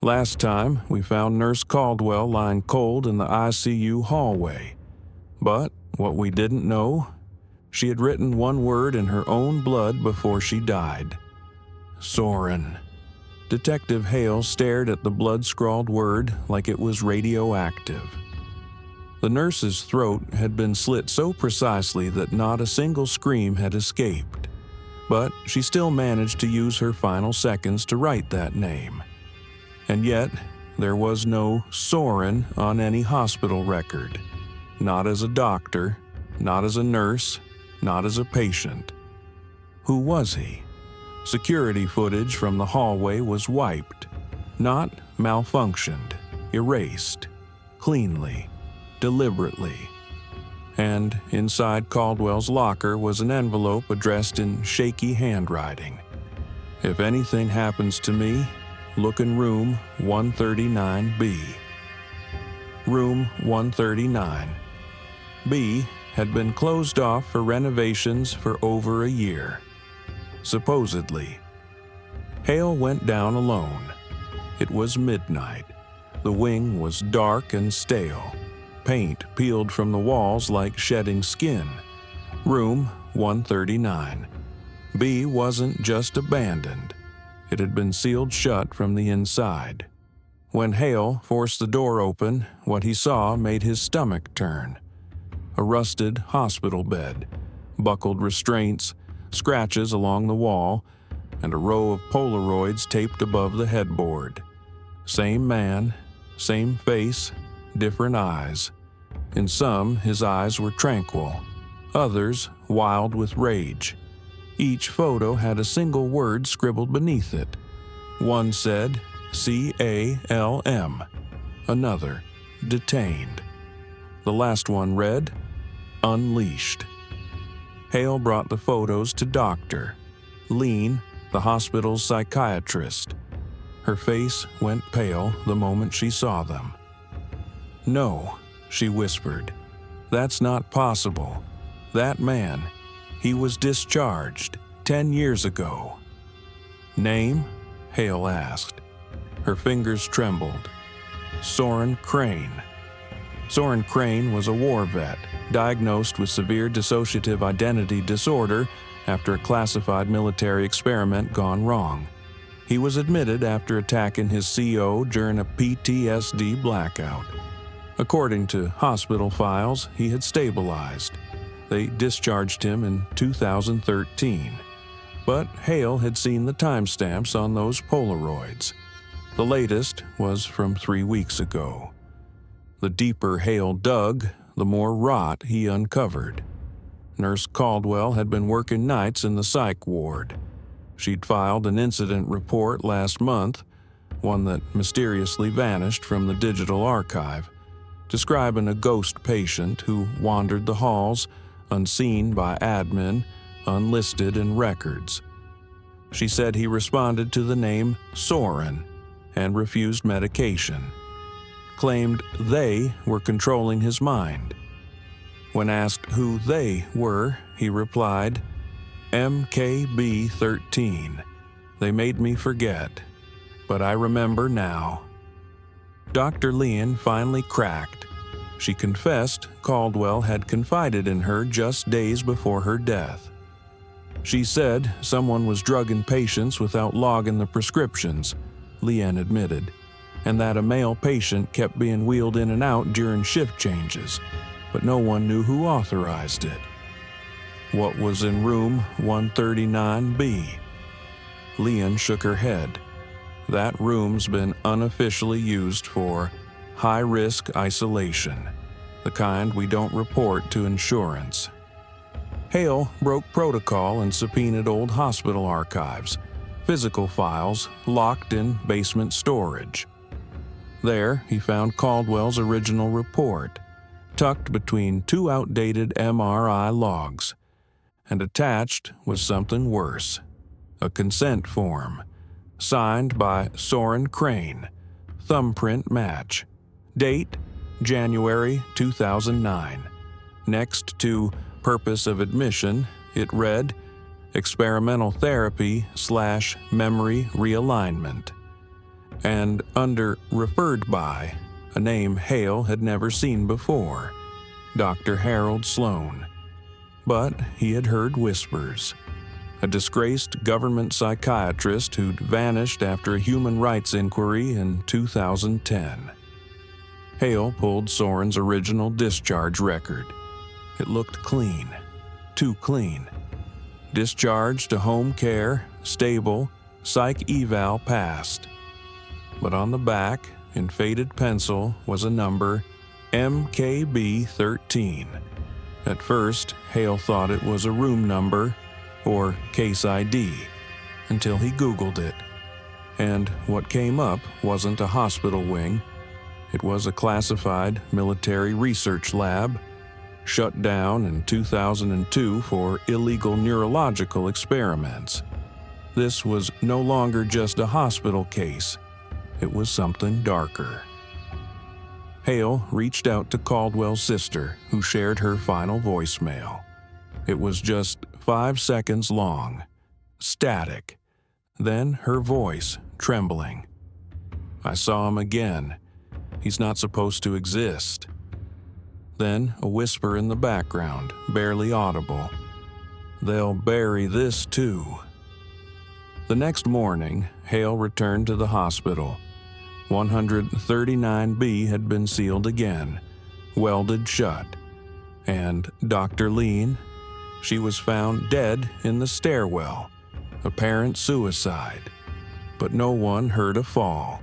Last time, we found Nurse Caldwell lying cold in the ICU hallway. But what we didn't know, she had written one word in her own blood before she died. Soren. Detective Hale stared at the blood-scrawled word like it was radioactive. The nurse's throat had been slit so precisely that not a single scream had escaped. But she still managed to use her final seconds to write that name. And yet, there was no Soren on any hospital record. Not as a doctor, not as a nurse, not as a patient. Who was he? Security footage from the hallway was wiped. Not malfunctioned, erased, cleanly, deliberately. And inside Caldwell's locker was an envelope addressed in shaky handwriting. If anything happens to me, look in room 139B. Room 139. B had been closed off for renovations for over a year. Supposedly. Hale went down alone. It was midnight. The wing was dark and stale. Paint peeled from the walls like shedding skin. Room 139. B wasn't just abandoned. It had been sealed shut from the inside. When Hale forced the door open, what he saw made his stomach turn. A rusted hospital bed, buckled restraints, scratches along the wall, and a row of Polaroids taped above the headboard. Same man, same face, different eyes. In some, his eyes were tranquil, others wild with rage. Each photo had a single word scribbled beneath it. One said, CALM. Another, detained. The last one read, unleashed. Hale brought the photos to Dr. Lean, the hospital's psychiatrist. Her face went pale the moment she saw them. No, she whispered. That's not possible. That man, he was discharged 10 years ago. Name? Hale asked. Her fingers trembled. Soren Crane. Soren Crane was a war vet, diagnosed with severe dissociative identity disorder after a classified military experiment gone wrong. He was admitted after attacking his CO during a PTSD blackout. According to hospital files, he had stabilized. They discharged him in 2013. But Hale had seen the timestamps on those Polaroids. The latest was from 3 weeks ago. The deeper Hale dug, the more rot he uncovered. Nurse Caldwell had been working nights in the psych ward. She'd filed an incident report last month, one that mysteriously vanished from the digital archive, describing a ghost patient who wandered the halls, unseen by admin, unlisted in records. She said he responded to the name Soren and refused medication. Claimed they were controlling his mind. When asked who they were, he replied, MKB-13. They made me forget, but I remember now. Dr. Lean finally cracked. She confessed Caldwell had confided in her just days before her death. She said someone was drugging patients without logging the prescriptions, Leanne admitted, and that a male patient kept being wheeled in and out during shift changes, but no one knew who authorized it. What was in room 139B? Leanne shook her head. That room's been unofficially used for high-risk isolation, the kind we don't report to insurance. Hale broke protocol and subpoenaed old hospital archives, physical files locked in basement storage. There, he found Caldwell's original report, tucked between 2 outdated MRI logs. And attached was something worse, a consent form, signed by Soren Crane, thumbprint match. Date, January 2009. Next to purpose of admission, it read, experimental therapy / memory realignment. And under referred by, a name Hale had never seen before, Dr. Harold Sloan. But he had heard whispers. A disgraced government psychiatrist who'd vanished after a human rights inquiry in 2010. Hale pulled Soren's original discharge record. It looked clean. Too clean. Discharged to home care, stable, psych eval passed. But on the back, in faded pencil, was a number, MKB13. At first, Hale thought it was a room number or case ID, until he Googled it. And what came up wasn't a hospital wing. It was a classified military research lab, shut down in 2002 for illegal neurological experiments. This was no longer just a hospital case. It was something darker. Hale reached out to Caldwell's sister, who shared her final voicemail. It was just 5 seconds long. Static. Then her voice, trembling. "I saw him again. He's not supposed to exist." Then a whisper in the background, barely audible. "They'll bury this too." The next morning, Hale returned to the hospital. 139B had been sealed again, welded shut. And Dr. Lean, she was found dead in the stairwell, apparent suicide. But no one heard a fall.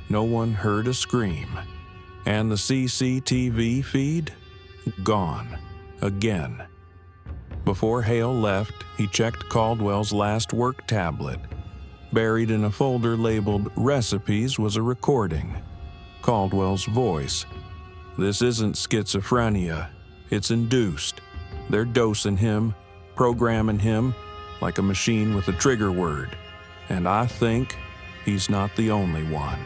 No one heard a scream. And the CCTV feed? Gone. Again. Before Hale left, he checked Caldwell's last work tablet. Buried in a folder labeled Recipes was a recording. Caldwell's voice. "This isn't schizophrenia. It's induced. They're dosing him, programming him, like a machine with a trigger word. And I think he's not the only one."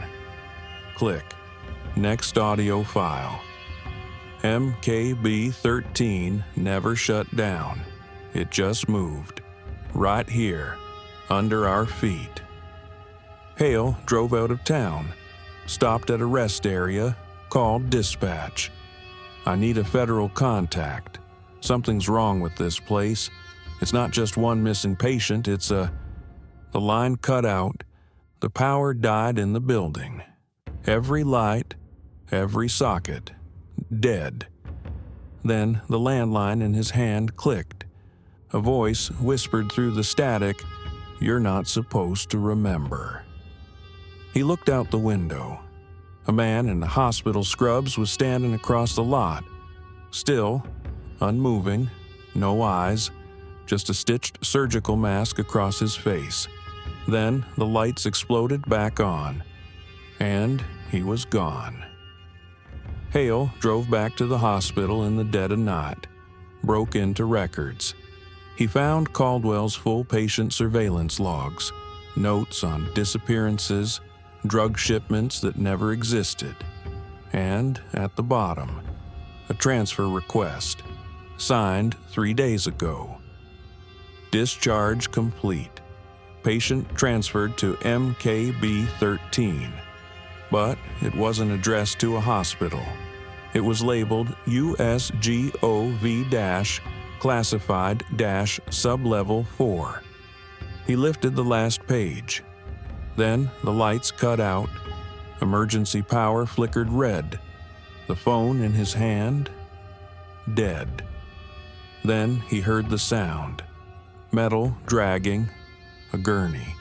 Click. Next audio file. MKB13 never shut down. It just moved. Right here, under our feet. Hale drove out of town, stopped at a rest area, called dispatch. "I need a federal contact. Something's wrong with this place. It's not just one missing patient, it's a..." The line cut out. The power died in the building. Every light, every socket, dead. Then the landline in his hand clicked. A voice whispered through the static, "You're not supposed to remember." He looked out the window. A man in the hospital scrubs was standing across the lot. Still, unmoving, no eyes, just a stitched surgical mask across his face. Then the lights exploded back on. And he was gone. Hale drove back to the hospital in the dead of night, broke into records. He found Caldwell's full patient surveillance logs, notes on disappearances, drug shipments that never existed, and at the bottom, a transfer request, signed 3 days ago. Discharge complete. Patient transferred to MKB13. But it wasn't addressed to a hospital. It was labeled USGOV-classified-sublevel 4. He lifted the last page. Then the lights cut out. Emergency power flickered red. The phone in his hand, dead. Then he heard the sound. Metal dragging, a gurney.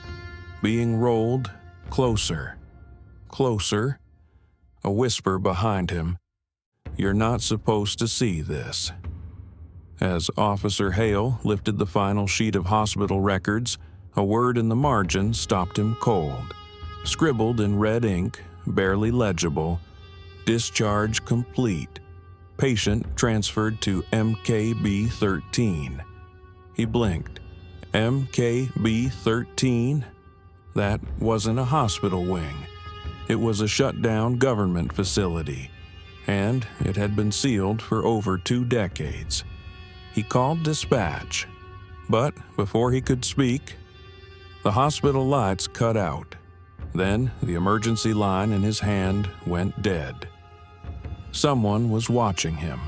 Being rolled closer. Closer. A whisper behind him. "You're not supposed to see this." As Officer Hale lifted the final sheet of hospital records, a word in the margin stopped him cold. Scribbled in red ink, barely legible, "Discharge complete. Patient transferred to MKB13. He blinked. MKB13? That wasn't a hospital wing. It was a shut-down government facility, and it had been sealed for over 2 decades. He called dispatch, but before he could speak, the hospital lights cut out. Then the emergency line in his hand went dead. Someone was watching him.